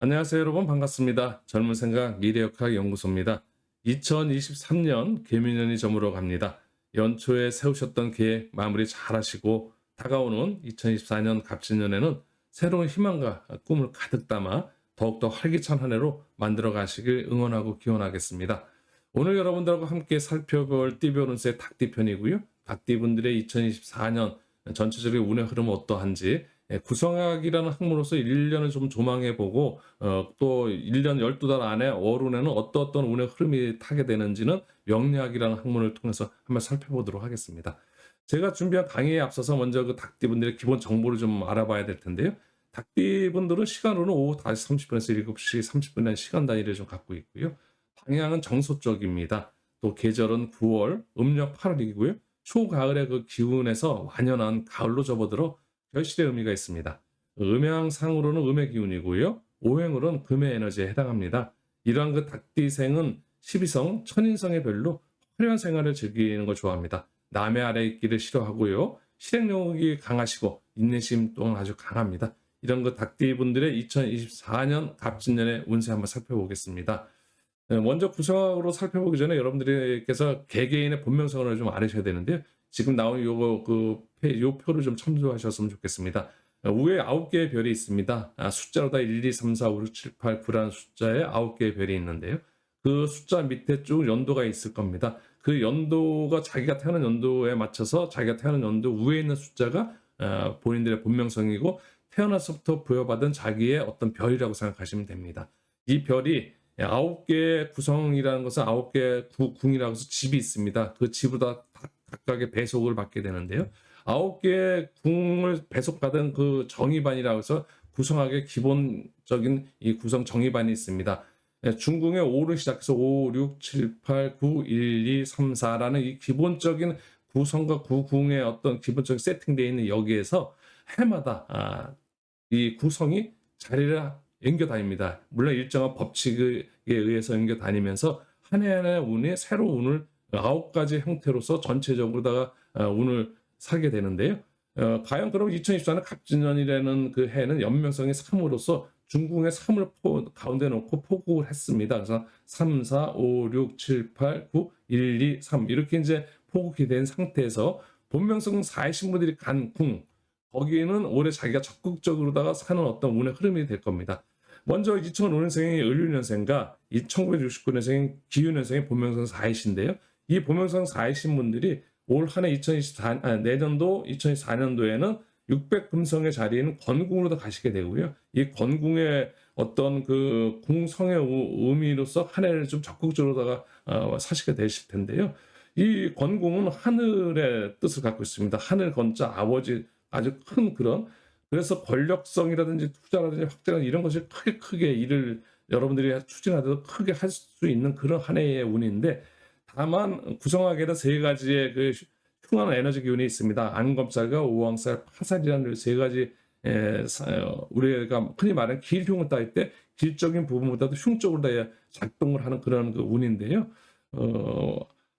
안녕하세요, 여러분. 반갑습니다. 젊은 생각 미래역학 연구소입니다. 2023년 개미년이 저물어 갑니다. 연초에 세우셨던 계획 마무리 잘 하시고 다가오는 2024년 갑진년에는 새로운 희망과 꿈을 가득 담아 더욱더 활기찬 한 해로 만들어 가시길 응원하고 기원하겠습니다. 오늘 여러분들하고 함께 살펴볼 띠별운세 닭띠편이고요. 닭띠분들의 2024년 전체적인 운의 흐름은 어떠한지, 구성학이라는 학문으로서 1년을 좀 조망해 보고 또 1년 12달 안에 월운에는 어떤 운의 흐름이 타게 되는지는 명리학이라는 학문을 통해서 한번 살펴보도록 하겠습니다. 제가 준비한 강의에 앞서서 먼저 그 닭띠분들의 기본 정보를 좀 알아봐야 될 텐데요. 닭띠분들은 시간으로는 오후 5시 30분에서 7시 30분의 시간 단위를 좀 갖고 있고요. 방향은 정서 쪽입니다. 또 계절은 9월, 음력 8월이고요. 초가을의 그 기운에서 완연한 가을로 접어들어 결실의 의미가 있습니다. 음양상으로는 음의 기운이고요. 오행으로는 금의 에너지에 해당합니다. 이러한 그 닭띠생은 12성, 천인성의 별로 화려한 생활을 즐기는 걸 좋아합니다. 남의 아래 있기를 싫어하고요. 실행력이 강하시고 인내심 또한 아주 강합니다. 이런 그 닭띠분들의 2024년 갑진년의 운세 한번 살펴보겠습니다. 먼저 구성으로 살펴보기 전에 여러분들께서 개개인의 본명성을 좀 알으셔야 되는데요. 지금 나온 요 표를 좀 참조하셨으면 좋겠습니다. 위에 9개의 별이 있습니다. 숫자로 다 1, 2, 3, 4, 5, 6, 7, 8, 9라는 숫자에 9개의 별이 있는데요. 그 숫자 밑에 쭉 연도가 있을 겁니다. 그 연도가 자기가 태어난 연도에 맞춰서 자기가 태어난 연도 위에 있는 숫자가 본인들의 본명성이고 태어나서부터 부여받은 자기의 어떤 별이라고 생각하시면 됩니다. 이 별이 9개의 구성이라는 것은 9개의 궁이라고 해서 집이 있습니다. 그 집으로 다 각각의 배속을 받게 되는데요. 9개의 궁을 배속받은 그 정의반이라고 해서 구성학의 기본적인 이 구성 정의반이 있습니다. 중궁의 5를 시작해서 5, 6, 7, 8, 9, 1, 2, 3, 4라는 이 기본적인 구성과 구궁의 어떤 기본적인 세팅되어 있는 여기에서 해마다 이 구성이 자리를 옮겨 다닙니다. 물론 일정한 법칙에 의해서 옮겨 다니면서 한 해 한 해 운이 새로운 운을 9가지 형태로서 전체적으로다가 운을 사게 되는데요. 과연 그럼 2024년 갑진년이라는 그 해는 연명성이 3으로서 중궁의 3을 가운데 놓고 포국을 했습니다. 그래서 3, 4, 5, 6, 7, 8, 9, 1, 2, 3 이렇게 이제 포국이 된 상태에서 본명성 4의 신분들이 간 궁, 거기에는 올해 자기가 적극적으로다가 사는 어떤 운의 흐름이 될 겁니다. 먼저 2005년생이 을류년생과 1969년생인 기유년생의 본명성 4이신데요. 이 본명성 4이신 분들이 올 한 해 내년도 2024년도에는 600금성의 자리에는 건궁으로 다 가시게 되고요. 이 건궁의 어떤 그 궁성의 의미로서 한 해를 좀 적극적으로다가 사시게 되실 텐데요. 이 건궁은 하늘의 뜻을 갖고 있습니다. 하늘 건자 아버지 아주 큰 그런, 그래서 권력성이라든지 투자라든지 확장 이런 것이 크게 일을 여러분들이 추진하더라도 크게 할 수 있는 그런 한 해의 운인데, 다만 구성학에는 세 가지의 그 흉한 에너지 기운이 있습니다. 안검살과 오왕살, 파살이라는 세 가지 우리가 흔히 말하는 길흉을 따질 때 길적인 부분보다도 흉적으로 다 작동을 하는 그런 그 운인데요.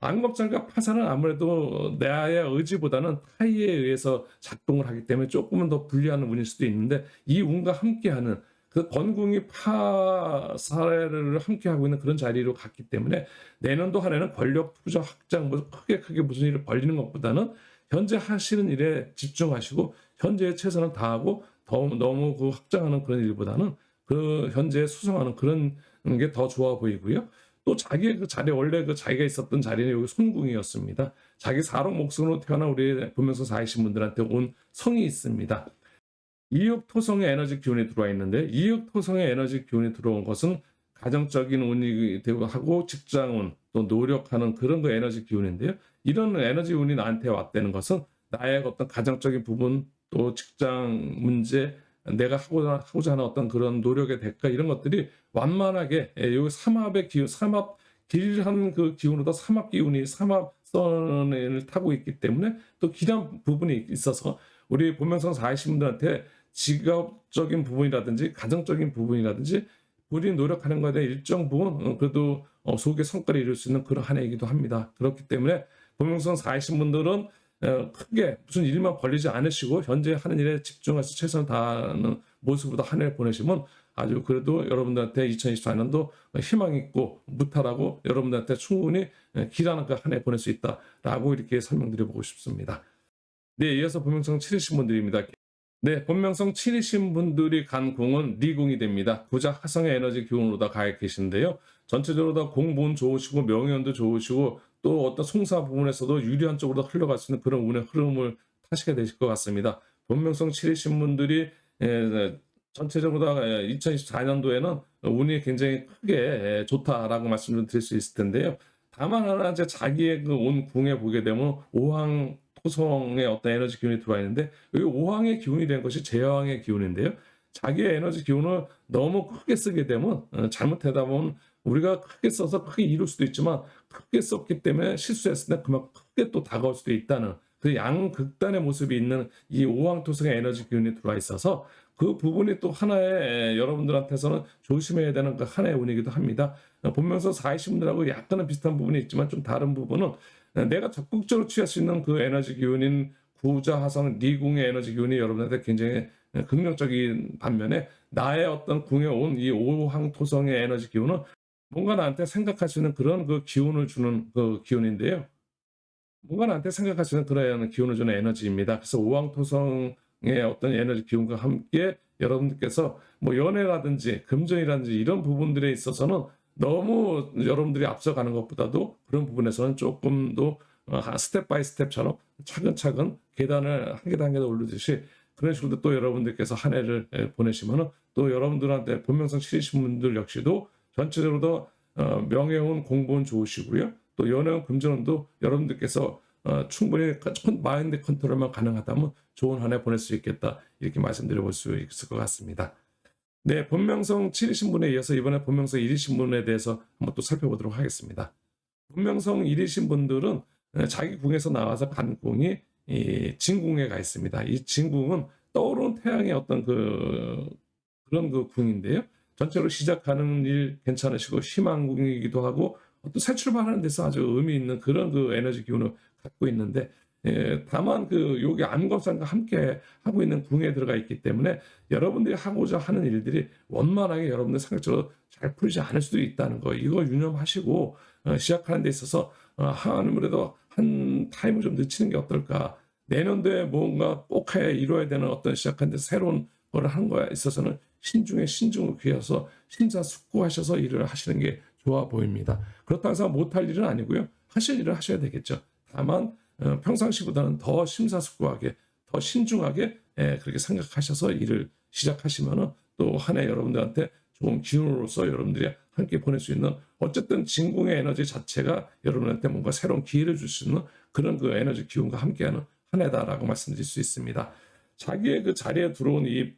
안검살과 파산은 아무래도 나의 의지보다는 타의에 의해서 작동을 하기 때문에 조금은 더 불리한 운일 수도 있는데, 이 운과 함께하는 그 건궁이 파사를 함께하고 있는 그런 자리로 갔기 때문에 내년도 한 해는 권력 투자 확장 뭐 크게 무슨 일을 벌리는 것보다는 현재 하시는 일에 집중하시고 현재에 최선을 다하고 너무 그 확장하는 그런 일보다는 그 현재에 수성하는 그런 게 더 좋아 보이고요. 또 자기의 그 자리, 원래 그 자기가 있었던 자리는 여기 손궁이었습니다. 자기 사록 목성으로 태어난 우리 본명성 4이신 분들한테 온 성이 있습니다. 이흑토성의 에너지 기운이 들어와 있는데, 이흑토성의 에너지 기운이 들어온 것은 가정적인 운이 되고 하고 직장운 또 노력하는 그런 그 에너지 기운인데요. 이런 에너지 운이 나한테 왔다는 것은 나의 어떤 가정적인 부분 또 직장 문제, 내가 하고자 하는 어떤 그런 노력의 대가 이런 것들이 완만하게 요 삼합의 기운, 삼합 길한 그 기운으로 삼합 기운이 삼합선을 타고 있기 때문에 또 길한 부분이 있어서 우리 본명성 4이신 분들한테 직업적인 부분이라든지 가정적인 부분이라든지 본인이 노력하는 것에 대한 일정 부분 그래도 속의 성과를 이룰 수 있는 그런 한 해이기도 합니다. 그렇기 때문에 본명성 4이신 분들은 크게 무슨 일만 벌리지 않으시고 현재 하는 일에 집중해서 최선을 다하는 모습으로 한 해를 보내시면 아주 그래도 여러분들한테 2024년도 희망 있고 무탈하고 여러분들한테 충분히 길한 그 한 해 보낼 수 있다라고 이렇게 설명드려보고 싶습니다. 네, 이어서 본명성 7이신 분들입니다. 네, 본명성 7이신 분들이 간 궁은 리궁이 됩니다. 부자 화성의 에너지 기운으로 다 가 계신데요. 전체적으로 다 공본 좋으시고 명예운도 좋으시고 또 어떤 송사 부분에서도 유리한 쪽으로 흘러갈 수 있는 그런 운의 흐름을 타시게 되실 것 같습니다. 본명성 7이신 분들이 전체적으로 다 2024년도에는 운이 굉장히 크게 좋다라고 말씀을 드릴 수 있을 텐데요. 다만 하나 이제 자기의 그 온 궁에 보게 되면 오황 토성의 어떤 에너지 기운이 들어와 있는데 이 오황의 기운이 된 것이 제왕의 기운인데요. 자기의 에너지 기운을 너무 크게 쓰게 되면 잘못하다 보면 우리가 크게 써서 크게 이룰 수도 있지만 크게 썼기 때문에 실수했을 때 그만큼 크게 또 다가올 수도 있다는 그 양극단의 모습이 있는 이 오황토성의 에너지 기운이 들어와 있어서 그 부분이 또 하나의 여러분들한테서는 조심해야 되는 그 하나의 운이기도 합니다. 본명성 4이신 분들하고 약간은 비슷한 부분이 있지만 좀 다른 부분은 내가 적극적으로 취할 수 있는 그 에너지 기운인 구자 화성 리궁의 에너지 기운이 여러분한테 굉장히 긍정적인 반면에 나의 어떤 궁에 온 이 오황 토성의 에너지 기운은 뭔가 나한테 생각할 수 있는 그런 그 기운을 주는 그 기운인데요. 뭔가 나한테 생각할 수 있는 그런 기운을 주는 에너지입니다. 그래서 오황 토성의 어떤 에너지 기운과 함께 여러분들께서 뭐 연애라든지 금전이라든지 이런 부분들에 있어서는 너무 여러분들이 앞서가는 것보다도 그런 부분에서는 조금 더 스텝 바이 스텝처럼 차근차근 계단을 한 계단 한 계단 오르듯이 그런 식으로 또 여러분들께서 한 해를 보내시면은 또 여러분들한테 본명성 치르신 분들 역시도 전체적으로 더 명예운 공부는 좋으시고요. 또 연애운 금전운도 여러분들께서 충분히 마인드 컨트롤만 가능하다면 좋은 한 해 보낼 수 있겠다 이렇게 말씀드려볼 수 있을 것 같습니다. 네, 본명성 7이신 분에 이어서 이번에 본명성 1이신 분에 대해서 한번 또 살펴보도록 하겠습니다. 본명성 1이신 분들은 자기 궁에서 나와서 간 궁이 이 진궁에 가 있습니다. 이 진궁은 떠오르는 태양의 어떤 그런 그 궁인데요. 전체로 시작하는 일 괜찮으시고 희망궁이기도 하고 어떤 새 출발하는 데서 아주 의미 있는 그런 그 에너지 기운을 갖고 있는데 다만 그 여기 암거상과 함께 하고 있는 궁에 들어가 있기 때문에 여러분들이 하고자 하는 일들이 원만하게 여러분들 생각처럼 잘 풀리지 않을 수도 있다는 거 이거 유념하시고 시작하는 데 있어서 아무래도 한 타임을 좀 늦추는 게 어떨까 내년도에 뭔가 꼭 해 이뤄야 되는 어떤 시작하는 데 새로운 걸 하는 거에 있어서는 신중에 신중을 기해서 심사숙고하셔서 일을 하시는 게 좋아 보입니다. 그렇다고 해서 못할 일은 아니고요. 하실 일을 하셔야 되겠죠. 다만 평상시보다는 더 심사숙고하게 더 신중하게 그렇게 생각하셔서 일을 시작하시면은 또 한 해 여러분들한테 좋은 기운으로서 여러분들이 함께 보낼 수 있는 어쨌든 진궁의 에너지 자체가 여러분한테 뭔가 새로운 기회를 줄 수 있는 그런 그 에너지 기운과 함께하는 한 해다라고 말씀드릴 수 있습니다. 자기의 그 자리에 들어온 이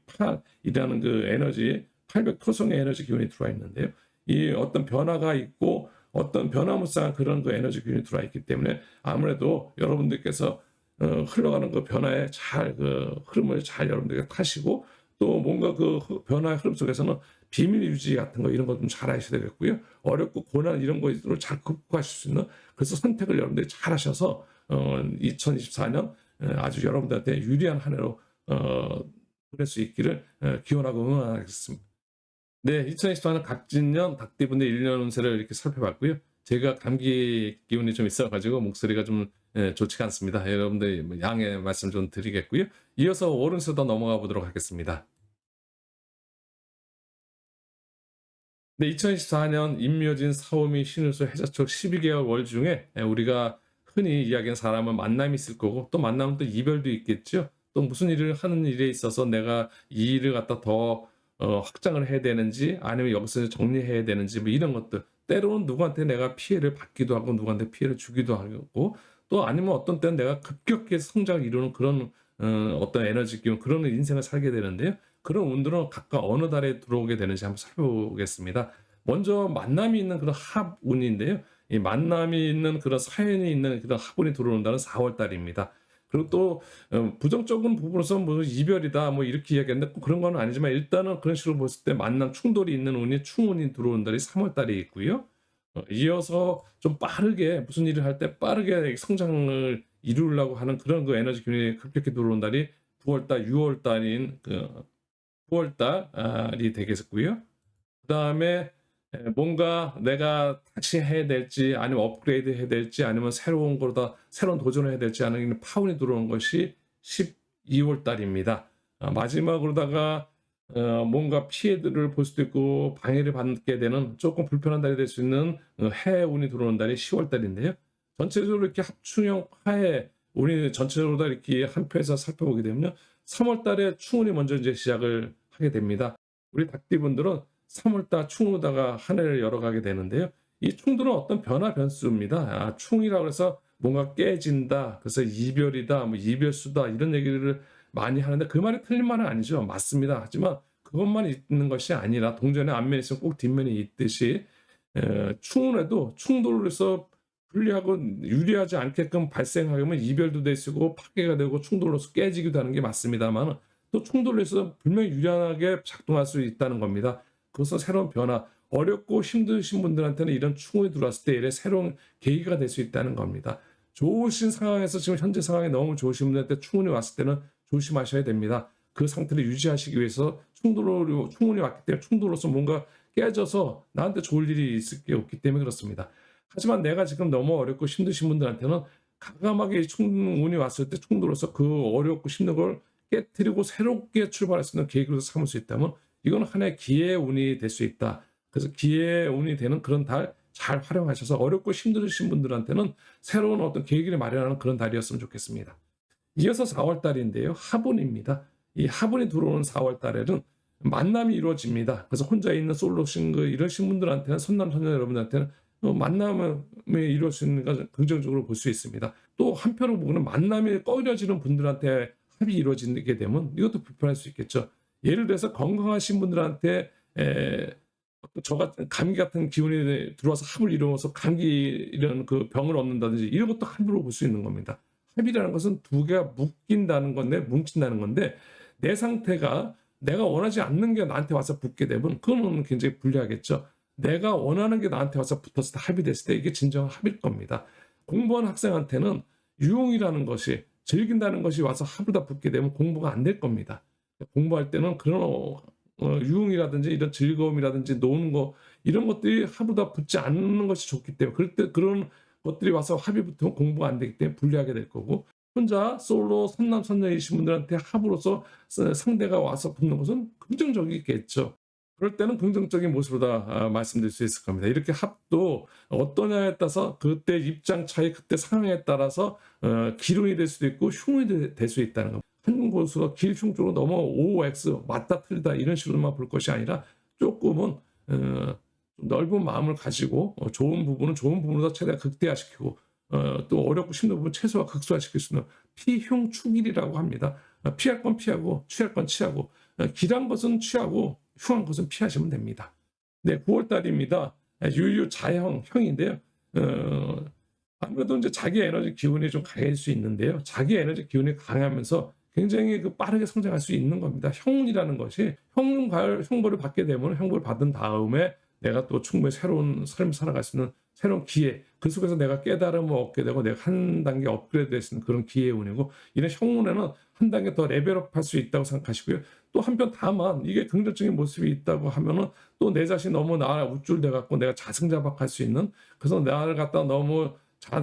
팔이라는 그 에너지 800 토성의 에너지 기운이 들어와 있는데요. 이 어떤 변화가 있고 어떤 변화무쌍한 그런 그 에너지 기운이 들어와 있기 때문에 아무래도 여러분들께서 흘러가는 그 변화의 잘 그 흐름을 잘 여러분들이 타시고 또 뭔가 그 변화의 흐름 속에서는 비밀 유지 같은 거 이런 거 좀 잘 하셔야 되겠고요. 어렵고 고난 이런 거를 잘 극복하실 수 있는 그래서 선택을 여러분들이 잘 하셔서 2024년 아주 여러분들한테 유리한 한 해로 보낼 수 있기를 기원하고 응원하겠습니다. 네, 2024년 갑진년 닭띠분들 1년 운세를 이렇게 살펴봤고요. 제가 감기 기운이 좀 있어가지고 목소리가 좀 좋지가 않습니다. 여러분들 뭐 양해 말씀 좀 드리겠고요. 이어서 월운세도 넘어가 보도록 하겠습니다. 네, 2024년 임묘진, 사오미, 신을수, 해자축 12개월 월 중에 우리가 흔히 이야기하는 사람은 만남이 있을 거고 또 만나면 또 이별도 있겠죠. 또 무슨 일을 하는 일에 있어서 내가 이 일을 갖다 더 확장을 해야 되는지 아니면 여기서 정리해야 되는지 뭐 이런 것들 때로는 누구한테 내가 피해를 받기도 하고 누구한테 피해를 주기도 하고 또 아니면 어떤 때는 내가 급격히 성장을 이루는 그런 어떤 에너지 기운 그런 인생을 살게 되는데요. 그런 운들은 각각 어느 달에 들어오게 되는지 한번 살펴보겠습니다. 먼저 만남이 있는 그런 합운인데요. 이 만남이 있는 그런 사연이 있는 그런 합운이 들어온다는 4월 달입니다. 그리고 또 부정적인 부분에서 뭐 이별이다 뭐 이렇게 이야기하는데 꼭 그런 건 아니지만 일단은 그런 식으로 봤을 때 만남 충돌이 있는 운이 충운이 들어온 달이 3월 달에 있고요. 이어서 좀 빠르게 무슨 일을 할 때 빠르게 성장을 이루려고 하는 그런 그 에너지 균이 급격히 들어온 달이 9월 달, 6월 달인 그 9월 달이 되겠고요. 그다음에 뭔가 내가 다시 해야 될지 아니면 업그레이드 해야 될지 아니면 새로운 거다 새로운 도전을 해야 될지 하는 파운이 들어오는 것이 12월 달입니다. 마지막으로다가 뭔가 피해들을 볼 수도 있고 방해를 받게 되는 조금 불편한 달이 될 수 있는 해운이 들어오는 달이 10월 달인데요. 전체적으로 이렇게 합충형 화해 우리 전체적으로 다 이렇게 한 표에서 살펴보게 되면요. 3월 달에 충운이 먼저 이제 시작을 하게 됩니다. 우리 닭띠분들은 3월 달 충으로다가 한 해를 열어가게 되는데요. 이 충들은 어떤 변화 변수입니다. 충이라고 해서 뭔가 깨진다, 그래서 이별이다, 뭐 이별수다 이런 얘기를 많이 하는데 그 말이 틀린 말은 아니죠. 맞습니다. 하지만 그것만 있는 것이 아니라 동전의 앞면에 있으면 꼭 뒷면이 있듯이 충운에도 충돌로서 불리하고 유리하지 않게끔 발생하면 이별도 되고 파괴가 되고 충돌로서 깨지기도 하는 게 맞습니다만 또 충돌로서 분명히 유리하게 작동할 수 있다는 겁니다. 그것은 새로운 변화, 어렵고 힘드신 분들한테는 이런 충운이 들어왔을 때 새로운 계기가 될 수 있다는 겁니다. 좋으신 상황에서 지금 현재 상황이 너무 좋으신 분들한테 충운이 왔을 때는 조심하셔야 됩니다. 그 상태를 유지하시기 위해서 충운이 왔기 때문에 충돌로서 뭔가 깨져서 나한테 좋을 일이 있을 게 없기 때문에 그렇습니다. 하지만 내가 지금 너무 어렵고 힘드신 분들한테는 과감하게 충운이 왔을 때 충돌로서 그 어렵고 힘든 걸 깨뜨리고 새롭게 출발할 수 있는 계기로 삼을 수 있다면 이건 하나의 기회의 운이 될 수 있다. 그래서 기회의 운이 되는 그런 달 잘 활용하셔서 어렵고 힘드신 분들한테는 새로운 어떤 계기를 마련하는 그런 달이었으면 좋겠습니다. 이어서 4월 달인데요. 화분입니다. 이 화분이 들어오는 4월 달에는 만남이 이루어집니다. 그래서 혼자 있는 솔로 싱글 이러신 분들한테는 선남선녀 여러분들한테는 만남을 이룰 수 있는 걸 긍정적으로 볼 수 있습니다. 또 한편으로 보고는 만남이 꺼려지는 분들한테 합이 이루어지게 되면 이것도 불편할 수 있겠죠. 예를 들어서 건강하신 분들한테 저 같은 감기 같은 기운이 들어와서 합을 이루어서 감기 이런 그 병을 얻는다든지 이런 것도 합으로 볼 수 있는 겁니다. 합이라는 것은 두 개가 묶인다는 건데 뭉친다는 건데 내 상태가 내가 원하지 않는 게 나한테 와서 붙게 되면 그거는 굉장히 불리하겠죠. 내가 원하는 게 나한테 와서 붙었을 때 합이 됐을 때 이게 진정한 합일 겁니다. 공부하는 학생한테는 유흥이라는 것이 즐긴다는 것이 와서 합으로 붙게 되면 공부가 안 될 겁니다. 공부할 때는 그런 유흥이라든지 이런 즐거움이라든지 노는 거 이런 것들이 합으로 붙지 않는 것이 좋기 때문에 그럴 때 그런 것들이 와서 합이 붙으면 공부가 안 되기 때문에 불리하게 될 거고 혼자 솔로 선남선녀이신 분들한테 합으로서 상대가 와서 붙는 것은 긍정적이겠죠. 그럴 때는 긍정적인 모습으로 다 말씀드릴 수 있을 겁니다. 이렇게 합도 어떠냐에 따라서 그때 입장 차이, 그때 상황에 따라서 기lun이 될 수도 있고 흉이 될 수 있다는 겁니다. 한 곳으로 길흉 쪽으로 넘어 OX 맞다 틀리다 이런 식으로만 볼 것이 아니라 조금은 넓은 마음을 가지고 좋은 부분은 좋은 부분으로 최대한 극대화시키고 또 어렵고 힘든 부분 최소화 극소화시킬 수 있는 피흉축일이라고 합니다. 피할 건 피하고 취할 건 취하고 길한 것은 취하고 흉한 것은 피하시면 됩니다. 네, 9월 달입니다. 유유자형인데요. 아무래도 이제 자기 에너지 기운이 좀 강해질 수 있는데요. 자기 에너지 기운이 강하면서 굉장히 빠르게 성장할 수 있는 겁니다. 형운이라는 것이 형벌을 받게 되면 형벌을 받은 다음에 내가 또 충분히 새로운 삶을 살아갈 수 있는 새로운 기회, 그 속에서 내가 깨달음을 얻게 되고 내가 한 단계 업그레이드 될 수 있는 그런 기회의 운이고 이런 형운에는 한 단계 더 레벨업 할 수 있다고 생각하시고요. 또 한편 다만 이게 긍정적인 모습이 있다고 하면은 또 내 자신이 너무 나 우쭐대 갖고 내가 자승자박할 수 있는 그래서 나를 갖다 너무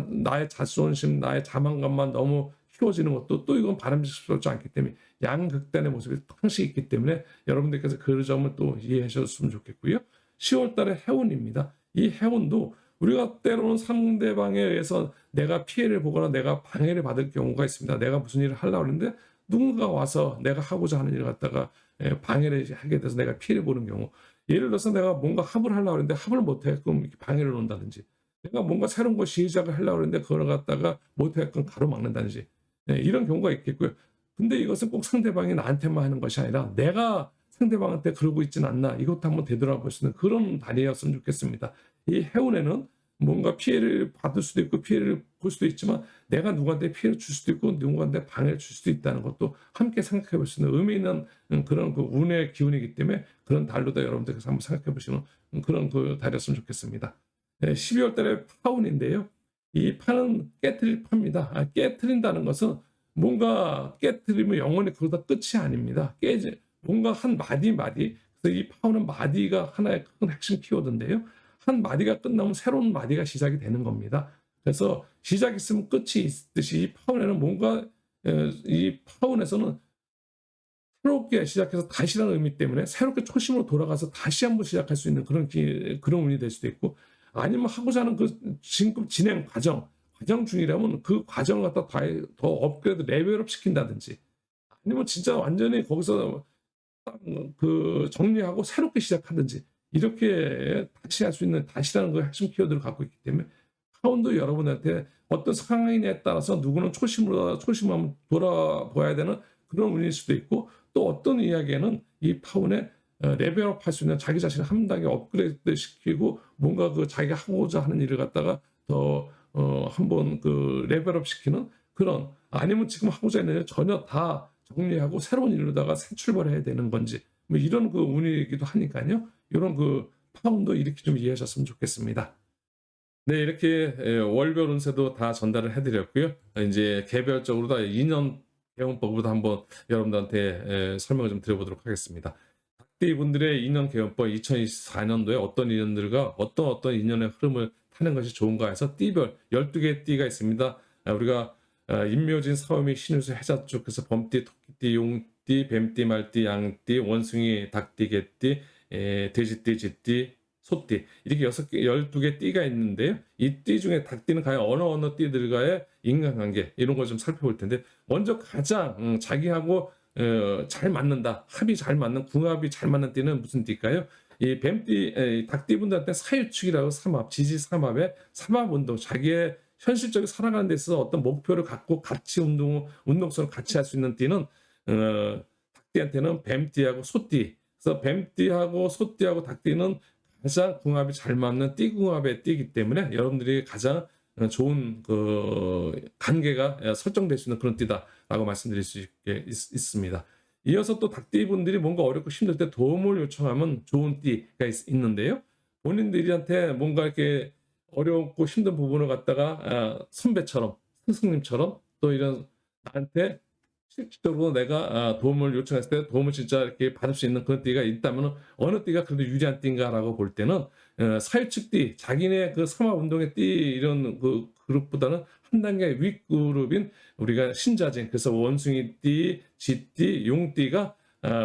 나의 자존심, 나의 자만감만 너무 키워지는 것도 또 이건 바람직스럽지 않기 때문에 양극단의 모습이 항상 있기 때문에 여러분들께서 그 점을 또 이해해 주셨으면 좋겠고요. 10월 달에 해운입니다. 이 해운도 우리가 때로는 상대방에 의해서 내가 피해를 보거나 내가 방해를 받을 경우가 있습니다. 내가 무슨 일을 하려고 하는데 누군가 와서 내가 하고자 하는 일을 갖다가 방해를 하게 돼서 내가 피해를 보는 경우 예를 들어서 내가 뭔가 합을 하려고 하는데 합을 못하게끔 방해를 놓는다든지 내가 뭔가 새로운 거 시작을 하려고 하는데 그걸 갖다가 못하게끔 가로막는다든지 이런 경우가 있겠고요. 근데 이것은 꼭 상대방이 나한테만 하는 것이 아니라 내가 상대방한테 그러고 있진 않나 이것도 한번 되돌아볼 수 있는 그런 달이었으면 좋겠습니다. 이 해운에는 뭔가 피해를 받을 수도 있고 피해를 볼 수도 있지만 내가 누구한테 피해를 줄 수도 있고 누구한테 방해를 줄 수도 있다는 것도 함께 생각해 볼 수 있는 의미 있는 그런 그 운의 기운이기 때문에 그런 달로다 여러분들께서 한번 생각해 보시는 그런 그 달이었으면 좋겠습니다. 12월 달에 파운인데요. 이 파는 깨트릴 파입니다. 깨트린다는 것은 뭔가 깨트리면 영원히 그러다 끝이 아닙니다. 뭔가 한 마디, 그래서 이 파워는 마디가 하나의 큰 핵심 키워드인데요. 한 마디가 끝나면 새로운 마디가 시작이 되는 겁니다. 그래서 시작이 있으면 끝이 있듯이 이 파운에는 뭔가 이 파운에서는 새롭게 시작해서 다시라는 의미 때문에 새롭게 초심으로 돌아가서 다시 한번 시작할 수 있는 그런 운이 될 수도 있고, 아니면 하고자 하는 그 지금 진행 과정 중이라면 그 과정을 갖다 더 업그레이드 레벨업 시킨다든지, 아니면 진짜 완전히 거기서 그 정리하고 새롭게 시작하든지, 이렇게 다시 할 수 있는 다시라는 그 핵심 키워드를 갖고 있기 때문에 파운드 여러분한테 어떤 상황에 따라서 누구는 초심으로 한번 돌아봐야 되는 그런 운일 수도 있고, 또 어떤 이야기에는 이 파운에 레벨업 할 수 있는 자기 자신을 한 단계 업그레이드 시키고 뭔가 그 자기가 하고자 하는 일을 갖다가 더 한번 그 레벨업 시키는 그런, 아니면 지금 하고자 있는 일 전혀 다 정리하고 새로운 일로다가 새 출발해야 되는 건지, 뭐 이런 그 운이기도 하니까요. 이런 그 파운드 이렇게 좀 이해하셨으면 좋겠습니다. 네, 이렇게 월별 운세도 다 전달을 해드렸고요. 이제 개별적으로 다 2년 개원법으로 한번 여러분들한테 설명을 좀 드려보도록 하겠습니다. 닭띠 분들의 2년 개원법, 2024년도에 어떤 인연들과 어떤 인연의 흐름을 타는 것이 좋은가 해서 띠별 12개의 띠가 있습니다. 우리가 임묘진, 사오미, 신유수, 해자축, 그래서 범띠, 토끼띠, 용띠, 뱀띠, 말띠, 양띠, 원숭이, 닭띠, 개띠, 돼지띠, 쥐띠, 소띠, 이렇게 12개 띠가 있는데요. 이 띠 중에 닭띠는 과연 어느 띠들과의 인간관계, 이런 걸 좀 살펴볼 텐데, 먼저 가장 자기하고 잘 맞는다, 합이 잘 맞는, 궁합이 잘 맞는 띠는 무슨 띠일까요? 이 뱀띠, 닭띠 분들한테 사유축이라고, 지지 삼합의 삼합운동, 자기의 현실적으로 살아가는 데 있어서 어떤 목표를 갖고 같이 운동성을 같이 할 수 있는 띠는 닭띠한테는 뱀띠하고 소띠. 그래서 뱀띠하고 소띠하고 닭띠는 가장 궁합이 잘 맞는 띠궁합의 띠이기 때문에 여러분들이 가장 좋은 그 관계가 설정될 수 있는 그런 띠다라고 말씀드릴 수 있습니다. 이어서 또 닭띠분들이 뭔가 어렵고 힘들 때 도움을 요청하면 좋은 띠가 있는데요. 본인들한테 뭔가 이렇게 어렵고 힘든 부분을 갖다가 선배처럼, 스승님처럼, 또 이런 나한테 실질적으로 내가 도움을 요청했을 때 도움을 진짜 이렇게 받을 수 있는 그런 띠가 있다면 어느 띠가 그래도 유리한 띠인가라고 볼 때는 사유축 띠, 자기네 그 삼합운동의 띠, 이런 그 그룹보다는 한 단계 윗그룹인 우리가 신자진, 그래서 원숭이 띠, 쥐띠, 용띠가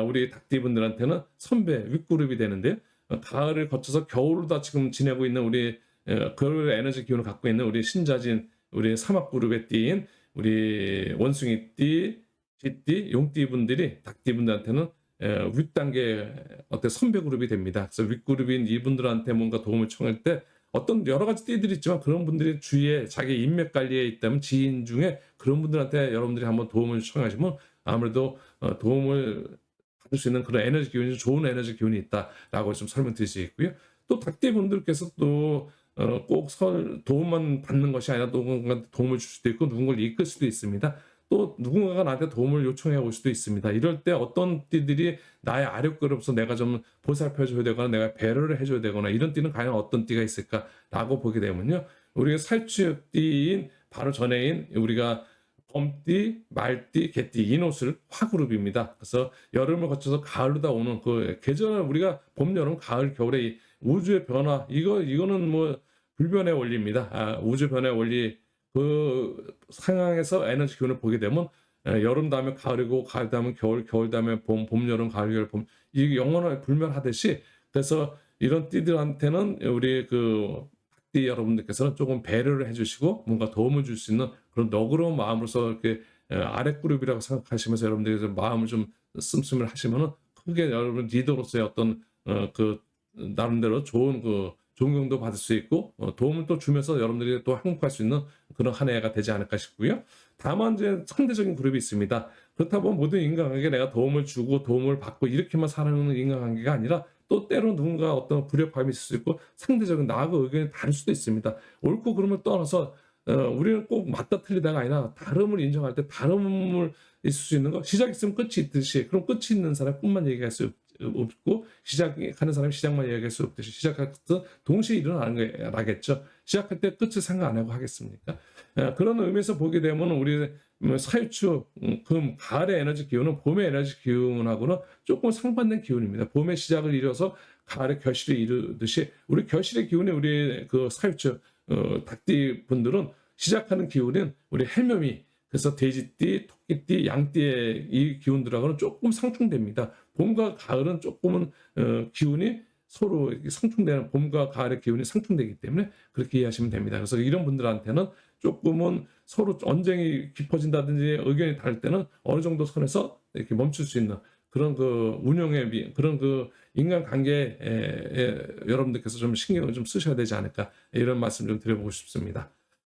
우리 닭띠분들한테는 선배 윗그룹이 되는데요. 가을을 거쳐서 겨울을 다 지금 지내고 있는 우리 그 에너지 기운을 갖고 있는 우리 신자진, 우리 삼합그룹의 띠인 우리 원숭이띠, 쥐띠, 용띠분들이 닭띠분들한테는 윗단계 어떤 선배 그룹이 됩니다. 그래서 윗그룹인 이분들한테 뭔가 도움을 청할 때 어떤 여러 가지 띠들이 있지만 그런 분들이 주위에 자기 인맥 관리에 있다면 지인 중에 그런 분들한테 여러분들이 한번 도움을 청하시면 아무래도 도움을 받을 수 있는 그런 에너지 기운이, 좋은 에너지 기운이 있다라고 좀 설명드릴 수 있고요. 또 닭띠 분들께서 또 꼭 도움만 받는 것이 아니라 누군가한테 도움을 줄 수도 있고 누군가를 이끌 수도 있습니다. 또 누군가가 나한테 도움을 요청해 올 수도 있습니다. 이럴 때 어떤 띠들이 나의 아랫그룹에서 내가 좀 보살펴 줘야 되거나 내가 배려를 해줘야 되거나, 이런 띠는 과연 어떤 띠가 있을까라고 보게 되면요, 우리가 살축띠인 바로 전해인 우리가 범띠, 말띠, 개띠, 인옷을 화그룹입니다. 그래서 여름을 거쳐서 가을로 다 오는 그 계절, 우리가 봄, 여름, 가을, 겨울의 우주의 변화, 이거는 뭐 불변의 원리입니다. 우주 변화의 원리, 그 상황에서 에너지 기운을 보게 되면 여름 다음에 가을이고, 가을 다음에 겨울, 겨울 다음에 봄, 봄, 여름, 가을, 겨울, 봄, 이게 영원히 불멸하듯이, 그래서 이런 띠들한테는 우리 그 띠 여러분들께서는 조금 배려를 해주시고 뭔가 도움을 줄 수 있는 그런 너그러운 마음으로서 이렇게 아랫 그룹이라고 생각하시면서 여러분들이 마음을 좀 씀씀을 하시면은 크게 여러분 리더로서의 어떤 그 나름대로 좋은 그 존경도 받을 수 있고 도움을 또 주면서 여러분들이 또 행복할 수 있는 그런 한 해가 되지 않을까 싶고요. 다만 이제 상대적인 그룹이 있습니다. 그렇다 보면 모든 인간관계에 내가 도움을 주고 도움을 받고 이렇게만 살아가는 인간관계가 아니라 또 때로 누군가 어떤 불협화음이 있을 수 있고 상대적인 나하고 의견이 다를 수도 있습니다. 옳고 그름을 떠나서 우리는 꼭 맞다 틀리다가 아니라 다름을 인정할 때 다름을 있을 수 있는 거, 시작 있으면 끝이 있듯이, 그럼 끝이 있는 사람뿐만 얘기할 수 없고 시작하는 사람이 시작만 얘기할 수 없듯이 시작할 때 동시에 일어나는 거겠죠. 시작할 때 끝을 생각 안 하고 하겠습니까? 그런 의미에서 보게 되면 우리 사유축, 금, 가을의 에너지 기운은 봄의 에너지 기운하고는 조금 상반된 기운입니다. 봄의 시작을 이뤄서 가을의 결실을 이루듯이 우리 결실의 기운이 우리 그 사유축 닭띠 분들은 시작하는 기운은 우리 해묘미, 그래서 돼지띠, 토끼띠, 양띠의 이 기운들하고는 조금 상충됩니다. 봄과 가을은 조금은 기운이 서로 상충되는, 봄과 가을의 기운이 상충되기 때문에 그렇게 이해하시면 됩니다. 그래서 이런 분들한테는 조금은 서로 언쟁이 깊어진다든지 의견이 다를 때는 어느 정도 선에서 이렇게 멈출 수 있는 그런 그 운용의 그런 그 인간관계에 여러분들께서 좀 신경을 좀 쓰셔야 되지 않을까, 이런 말씀 좀 드려보고 싶습니다.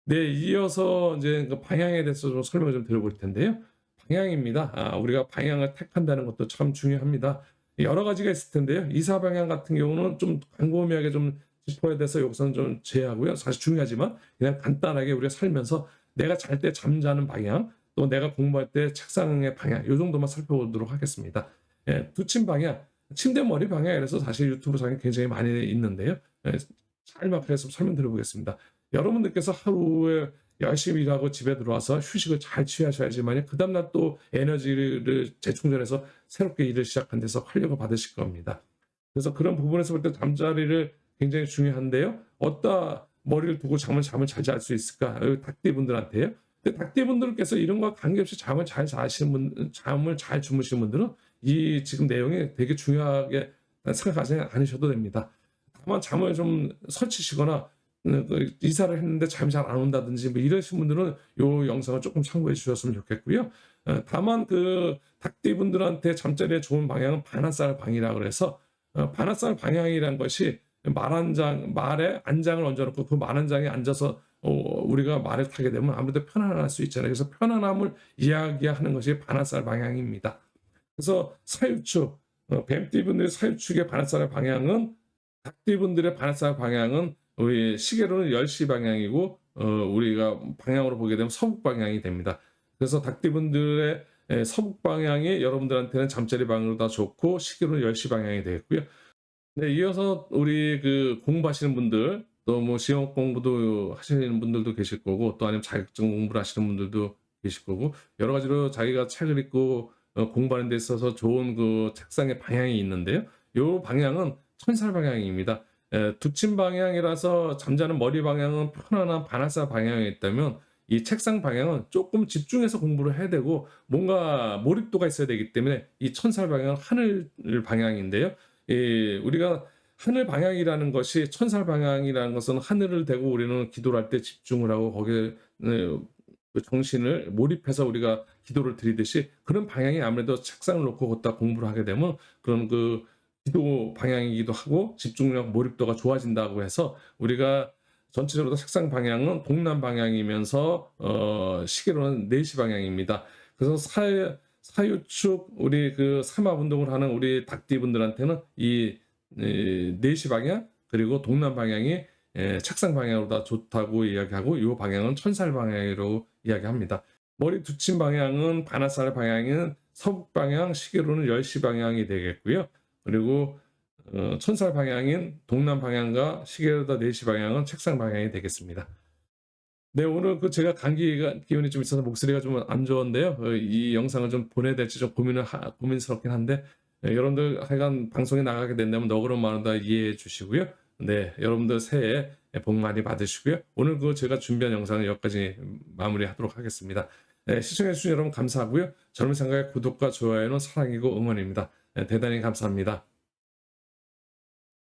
네, 이어서 이제 그 방향에 대해서 좀 설명을 좀 드려볼 텐데요. 방향입니다. 우리가 방향을 택한다는 것도 참 중요합니다. 여러 가지가 있을 텐데요. 이사 방향 같은 경우는 좀 광범위하게 좀 짚어야 돼서 여기서는 좀 제외하고요. 사실 중요하지만 그냥 간단하게 우리가 살면서 내가 잘 때 잠자는 방향, 또 내가 공부할 때 책상의 방향, 이 정도만 살펴보도록 하겠습니다. 두침 방향, 침대 머리 방향이라서 사실 유튜브상에 굉장히 많이 있는데요. 짤막해서 설명드려보겠습니다. 여러분들께서 하루에 열심히 일하고 집에 들어와서 휴식을 잘 취하셔야지만 그 다음날 또 에너지를 재충전해서 새롭게 일을 시작한 데서 활력을 받으실 겁니다. 그래서 그런 부분에서 볼 때 잠자리를 굉장히 중요한데요. 어디다 머리를 두고 잠을 잘 잘 수 있을까? 닭띠분들한테요. 근데 닭띠분들께서 이런 거와 관계없이 잠을 잘 자시는 분, 잠을 잘 주무시는 분들은 이 지금 내용이 되게 중요하게 생각하지 않으셔도 됩니다. 다만 잠을 좀 설치시거나 이사를 했는데 잠이 잘 안 온다든지 뭐 이러신 분들은 이 영상을 조금 참고해 주셨으면 좋겠고요. 다만 그 닭띠분들한테 잠자리에 좋은 방향은 반환살 방이라 그래서 반환살 방향이란 것이 말에 안장을 얹어놓고 그 말 한 장에 앉아서 우리가 말을 타게 되면 아무래도 편안할 수 있잖아요. 그래서 편안함을 이야기하는 것이 반환살 방향입니다. 그래서 사유축, 뱀띠분들의 사유축의 반환살 방향은, 닭띠분들의 반환살 방향은 우리 시계로는 10시 방향이고 우리가 방향으로 보게 되면 서북 방향이 됩니다. 그래서 닭띠분들의 서북 방향이 여러분들한테는 잠자리 방향으로 다 좋고 시계로는 10시 방향이 되겠고요. 네, 이어서 우리 그 공부하시는 분들, 또 뭐 시험 공부도 하시는 분들도 계실 거고, 또 아니면 자격증 공부를 하시는 분들도 계실 거고, 여러 가지로 자기가 책을 읽고 공부하는 데 있어서 좋은 그 책상의 방향이 있는데요. 이 방향은 천살 방향입니다. 두침 방향이라서 잠자는 머리 방향은 편안한 반환사 방향이 있다면, 이 책상 방향은 조금 집중해서 공부를 해야 되고 뭔가 몰입도가 있어야 되기 때문에 이 천살 방향은 하늘 방향인데요. 우리가 하늘 방향이라는 것이, 천살 방향이라는 것은 하늘을 대고 우리는 기도를 할 때 집중을 하고 거기에 그 정신을 몰입해서 우리가 기도를 드리듯이 그런 방향이 아무래도 책상을 놓고 걷다 공부를 하게 되면 그런 그 기도 방향이기도 하고 집중력 몰입도가 좋아진다고 해서 우리가 전체적으로 책상 방향은 동남 방향이면서 시계로는 4시 방향입니다. 그래서 사유축 우리 그 삼합 운동을 하는 우리 닭띠분들한테는 이 4시 방향 그리고 동남 방향이 책상 방향으로 다 좋다고 이야기하고, 이 방향은 천살 방향으로 이야기합니다. 머리 두침 방향은 반환살 방향은 서북 방향, 시계로는 10시 방향이 되겠고요. 그리고 천살 방향인 동남 방향과 시계로다 4시 방향은 책상 방향이 되겠습니다. 네, 오늘 그 제가 감기가 기운이 좀 있어서 목소리가 좀 안 좋은데요. 이 영상을 좀 보내야 될지 좀 고민스럽긴 한데, 여러분들 하여간 방송에 나가게 된다면 너그러운 마음으로 다 이해해 주시고요. 네, 여러분들 새해 복 많이 받으시고요. 오늘 그 제가 준비한 영상은 여기까지 마무리하도록 하겠습니다. 시청해 주신 여러분 감사하고요. 젊은 생각의 구독과 좋아요는 사랑이고 응원입니다. 대단히 감사합니다.